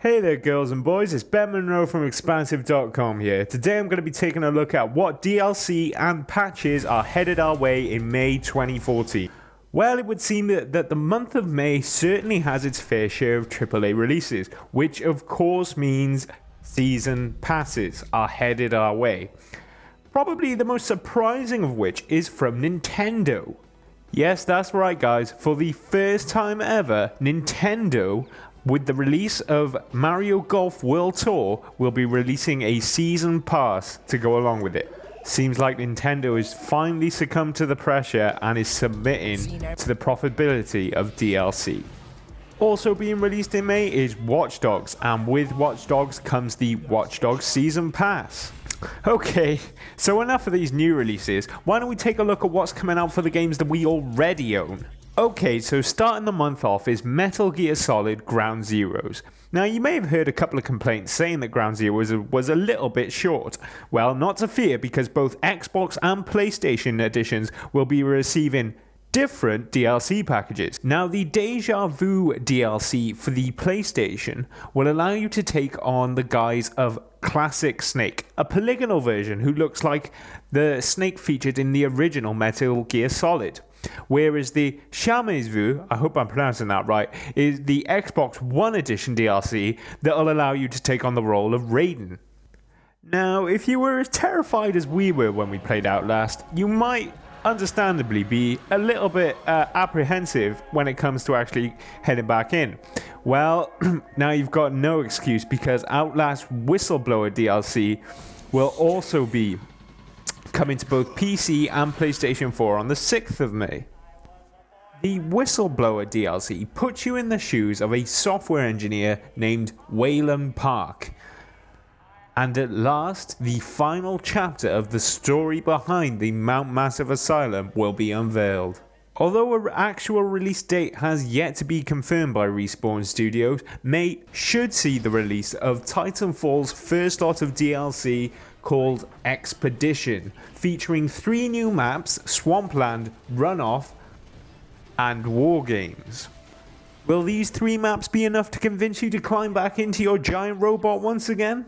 Hey there girls and boys, it's Ben Monroe from Expansive.com here. Today I'm going to be taking a look at what DLC and patches are headed our way in May 2014. Well, it would seem that the month of May certainly has its fair share of AAA releases, which of course means season passes are headed our way. Probably the most surprising of which is from Nintendo. Yes, that's right guys, for the first time ever, Nintendo, with the release of Mario Golf World Tour, will be releasing a season pass to go along with it. Seems like Nintendo has finally succumbed to the pressure and is submitting to the profitability of DLC. Also being released in May is Watch Dogs, and with Watch Dogs comes the Watch Dogs Season Pass. Okay, so enough of these new releases, why don't we take a look at what's coming out for the games that we already own? Okay, so starting the month off is Metal Gear Solid Ground Zeroes. Now you may have heard a couple of complaints saying that Ground Zeroes was a little bit short. Well, not to fear, because both Xbox and PlayStation editions will be receiving different DLC packages. Now the Deja Vu DLC for the PlayStation will allow you to take on the guise of Classic Snake, a polygonal version who looks like the Snake featured in the original Metal Gear Solid. Whereas the Jamais Vu, I hope I'm pronouncing that right, is the Xbox One Edition DLC that will allow you to take on the role of Raiden. Now, if you were as terrified as we were when we played Outlast, you might understandably be a little bit apprehensive when it comes to actually heading back in. Well, now you've got no excuse, because Outlast Whistleblower DLC will also be coming to both PC and PlayStation 4 on the 6th of May. The Whistleblower DLC puts you in the shoes of a software engineer named Wayland Park. And at last, the final chapter of the story behind the Mount Massive Asylum will be unveiled. Although an actual release date has yet to be confirmed by Respawn Studios, May should see the release of Titanfall's first lot of DLC called Expedition, featuring 3 new maps: Swampland, Runoff, and War Games. Will these 3 maps be enough to convince you to climb back into your giant robot once again?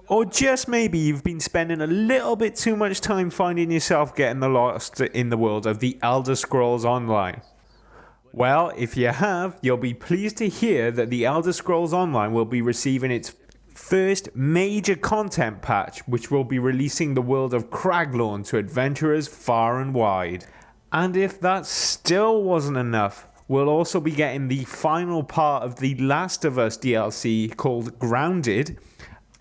Or just maybe you've been spending a little bit too much time finding yourself getting lost in the world of the Elder Scrolls Online. Well, if you have, you'll be pleased to hear that the Elder Scrolls Online will be receiving its first major content patch, which will be releasing the world of Craglorn to adventurers far and wide. And if that still wasn't enough, we'll also be getting the final part of the Last of Us DLC called Grounded,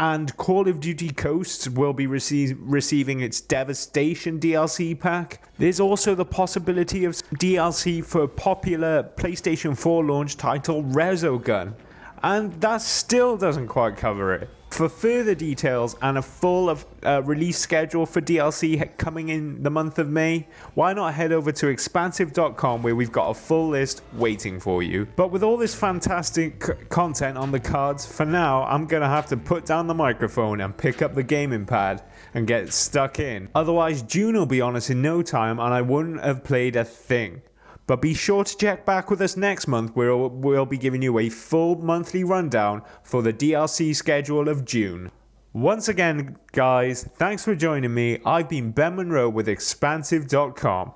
and Call of Duty Coasts will be receiving its Devastation DLC pack. There's also the possibility of DLC for popular PlayStation 4 launch title Resogun, and that still doesn't quite cover it. For further details and a full release schedule for DLC coming in the month of May, why not head over to Expansive.com, where we've got a full list waiting for you. But with all this fantastic content on the cards, for now I'm going to have to put down the microphone and pick up the gaming pad and get stuck in. Otherwise June will be on us in no time and I wouldn't have played a thing. But be sure to check back with us next month, where we'll be giving you a full monthly rundown for the DLC schedule of June. Once again, guys, thanks for joining me. I've been Ben Monroe with Expansive.com.